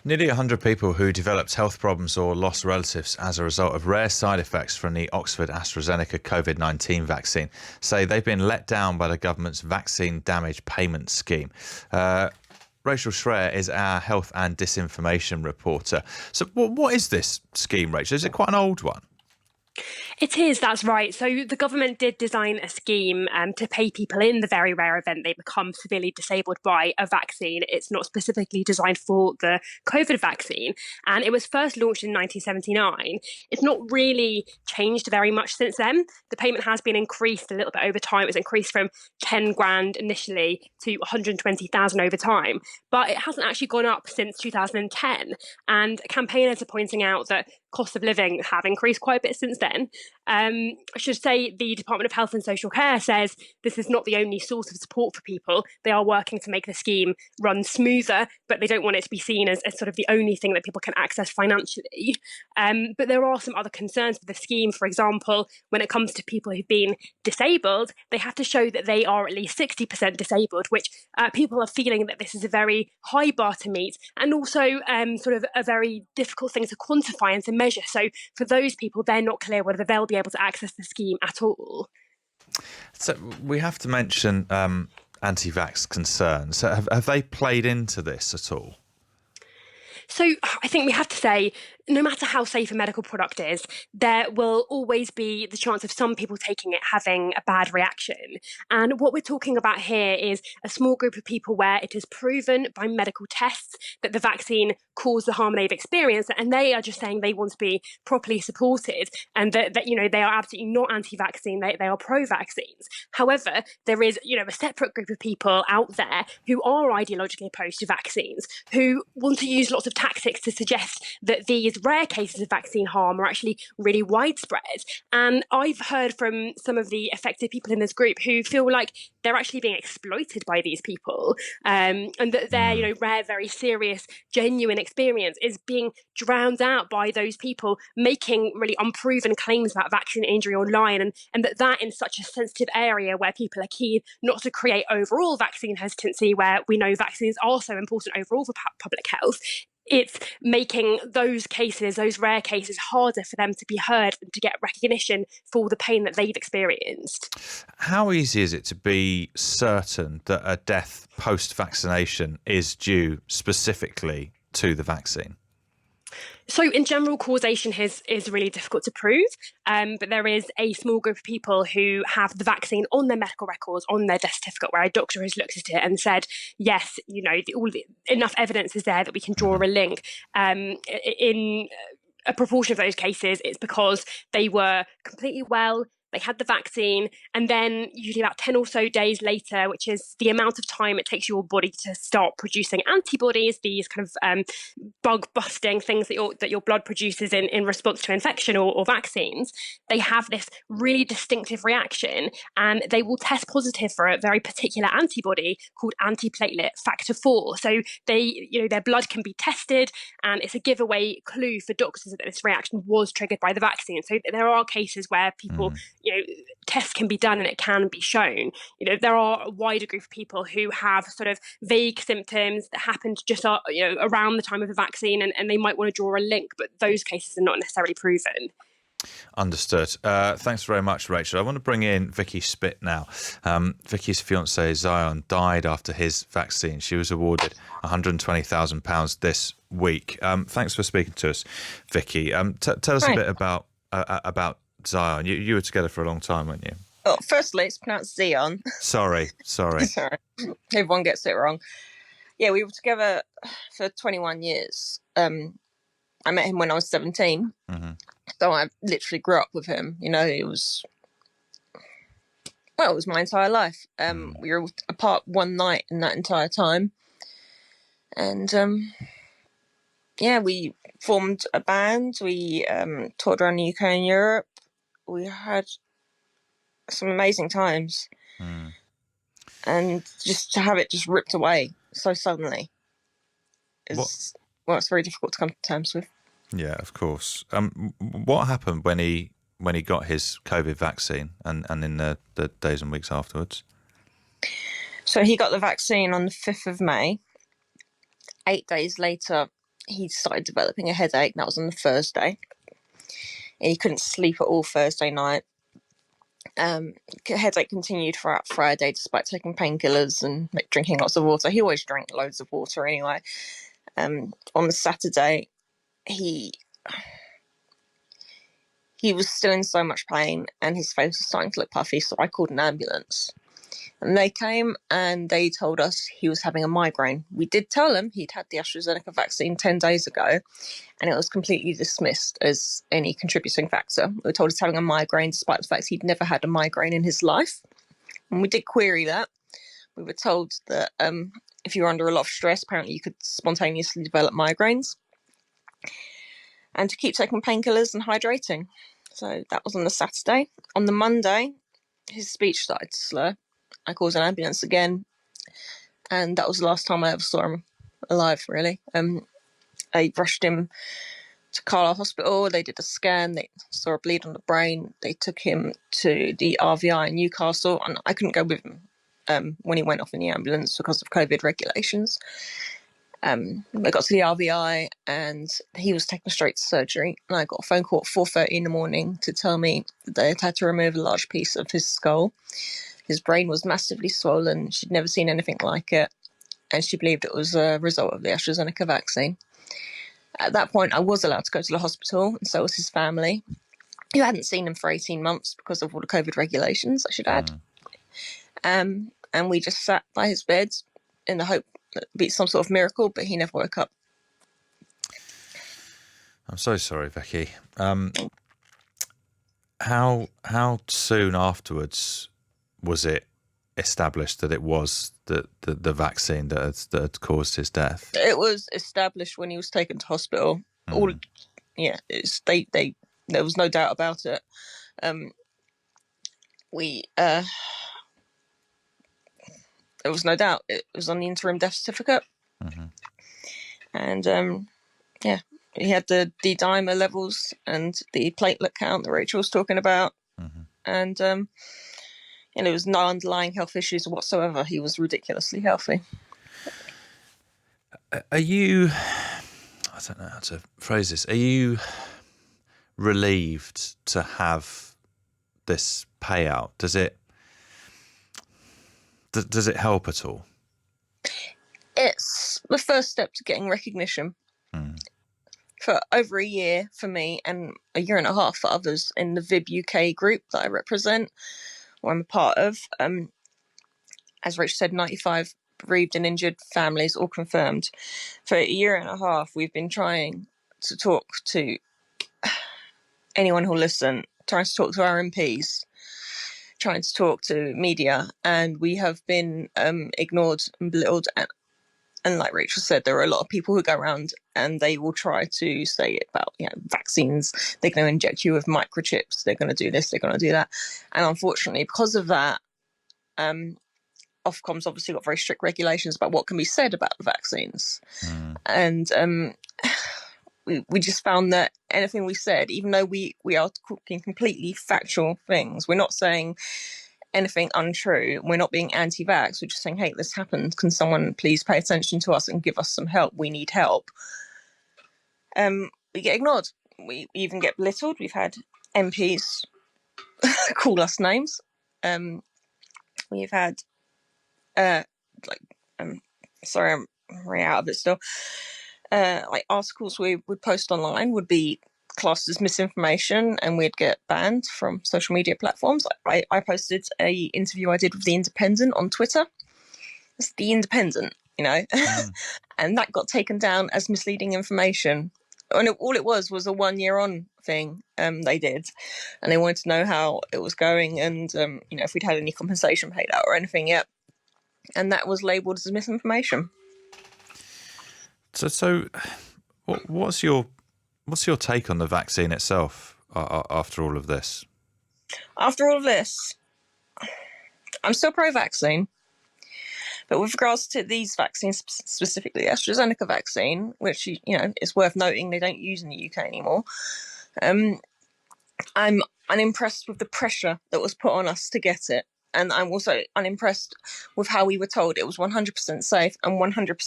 Nearly 100 people who developed health problems or lost relatives as a result of rare side effects from the Oxford AstraZeneca COVID-19 vaccine say they've been let down by the government's vaccine damage payment scheme. Rachel Schreier is our health and disinformation reporter. So what is this scheme, Rachel? Is it quite an old one? It is, that's right. So the government did design a scheme to pay people in the very rare event they become severely disabled by a vaccine. It's not specifically designed for the COVID vaccine, and it was first launched in 1979. It's not really changed very much since then. The payment has been increased a little bit over time. It was increased from 10 grand initially to 120,000 over time, but it hasn't actually gone up since 2010. And campaigners are pointing out that cost of living have increased quite a bit since then. I should say the Department of Health and Social Care says this is not the only source of support for people. They are working to make the scheme run smoother, but they don't want it to be seen as sort of the only thing that people can access financially. But there are some other concerns with the scheme. For example, when it comes to people who've been disabled, they have to show that they are at least 60% disabled, which people are feeling that this is a very high bar to meet, and also sort of a very difficult thing to quantify and to measure. So for those people, they're not clear whether they'll be able to access the scheme at all. So we have to mention anti-vax concerns. So have they played into this at all? So I think we have to say, no matter how safe a medical product is, there will always be the chance of some people taking it having a bad reaction. And what we're talking about here is a small group of people where it is proven by medical tests that the vaccine caused the harm they've experienced, and they are just saying they want to be properly supported, and that you know, they are absolutely not anti-vaccine, they are pro-vaccines. However, there is, you know, a separate group of people out there who are ideologically opposed to vaccines, who want to use lots of tactics to suggest that these rare cases of vaccine harm are actually really widespread. And I've heard from some of the affected people in this group who feel like they're actually being exploited by these people, and that their, you know, rare, very serious, genuine experience is being drowned out by those people making really unproven claims about vaccine injury online, and that in such a sensitive area where people are keen not to create overall vaccine hesitancy, where we know vaccines are so important overall for public health, it's making those cases, those rare cases, harder for them to be heard and to get recognition for the pain that they've experienced. How easy is it to be certain that a death post-vaccination is due specifically to the vaccine? So in general, causation is really difficult to prove, but there is a small group of people who have the vaccine on their medical records, on their death certificate, where a doctor has looked at it and said, yes, you know, enough evidence is there that we can draw a link. In a proportion of those cases, it's because they were completely well, they had the vaccine, and then usually about 10 or so days later, which is the amount of time it takes your body to start producing antibodies, these kind of bug-busting things that your blood produces in response to infection or vaccines, they have this really distinctive reaction, and they will test positive for a very particular antibody called antiplatelet factor 4. So they, you know, their blood can be tested, and it's a giveaway clue for doctors that this reaction was triggered by the vaccine. So there are cases where people, you know, tests can be done and it can be shown. You know, there are a wider group of people who have sort of vague symptoms that happened just around the time of the vaccine, and they might want to draw a link, but those cases are not necessarily proven. Understood. Thanks very much, Rachel. I want to bring in Vicky Spitt now. Vicky's fiancé Zion died after his vaccine. She was awarded £120,000 this week. Thanks for speaking to us, Vicky. Tell us a bit about Zion. You were together for a long time, weren't you? Well, firstly, it's pronounced Zion. Sorry. Sorry. Everyone gets it wrong. Yeah, we were together for 21 years. I met him when I was 17. Mm-hmm. So I literally grew up with him. You know, it was my entire life. We were apart one night in that entire time. And, we formed a band. We toured around the UK and Europe. We had some amazing times. And just to have it just ripped away so suddenly it's very difficult to come to terms with. Yeah, of course. What happened when he got his COVID vaccine and in the days and weeks afterwards? So he got the vaccine on the 5th of May. 8 days later, he started developing a headache. That was on the Thursday. And he couldn't sleep at all Thursday night. Headache continued throughout Friday despite taking painkillers and drinking lots of water. He always drank loads of water anyway. On the Saturday, he was still in so much pain and his face was starting to look puffy, so I called an ambulance. And they came and they told us he was having a migraine. We did tell him he'd had the AstraZeneca vaccine 10 days ago, and it was completely dismissed as any contributing factor. We were told he's having a migraine despite the fact he'd never had a migraine in his life. And we did query that. We were told that if you were under a lot of stress, apparently you could spontaneously develop migraines. And to keep taking painkillers and hydrating. So that was on the Saturday. On the Monday, his speech started to slur. I called an ambulance again, and that was the last time I ever saw him alive, really. They rushed him to Carlisle Hospital. They did a scan. They saw a bleed on the brain. They took him to the RVI in Newcastle, and I couldn't go with him when he went off in the ambulance because of COVID regulations. I got to the RVI, and he was taken straight to surgery, and I got a phone call at 4:30 in the morning to tell me that they had to remove a large piece of his skull. His brain was massively swollen. She'd never seen anything like it, and she believed it was a result of the AstraZeneca vaccine. At that point, I was allowed to go to the hospital, and so was his family, who hadn't seen him for 18 months because of all the COVID regulations, I should add. And we just sat by his bed in the hope that it'd be some sort of miracle, but he never woke up. I'm so sorry, Becky. How soon afterwards was it established that it was the vaccine that had caused his death? It was established when he was taken to hospital. There was no doubt about it. There was no doubt. It was on the interim death certificate. And he had the D-dimer levels and the platelet count that Rachel was talking about. And there was no underlying health issues whatsoever. He was ridiculously healthy. Are you, I don't know how to phrase this, are you relieved to have this payout? Does it help at all? It's the first step to getting recognition. For over a year for me and a year and a half for others in the VIB UK group that I represent, or I'm a part of. As Rich said, 95 bereaved and injured families, all confirmed. For a year and a half, we've been trying to talk to anyone who'll listen, trying to talk to our MPs, trying to talk to media, and we have been ignored and belittled. And like Rachel said, there are a lot of people who go around and they will try to say about vaccines. They're going to inject you with microchips. They're going to do this. They're going to do that. And unfortunately, because of that, Ofcom's obviously got very strict regulations about what can be said about the vaccines. And we just found that anything we said, even though we are talking completely factual things, we're not saying anything untrue. We're not being anti-vax. We're just saying, hey, this happened. Can someone please pay attention to us and give us some help? We need help. We get ignored. We even get belittled. We've had MPs call us names. We've had, sorry, I'm very out of it still. Articles we would post online would be classed as misinformation and we'd get banned from social media platforms. I posted a interview I did with The Independent on Twitter. It's The Independent, and that got taken down as misleading information. And all it was a 1 year on thing they did, and they wanted to know how it was going and if we'd had any compensation paid out or anything yet, and that was labelled as misinformation. So what's your take on the vaccine itself after all of this? After all of this, I'm still pro-vaccine. But with regards to these vaccines, specifically the AstraZeneca vaccine, which, is worth noting they don't use in the UK anymore, I'm unimpressed with the pressure that was put on us to get it. And I'm also unimpressed with how we were told it was 100% safe and 100%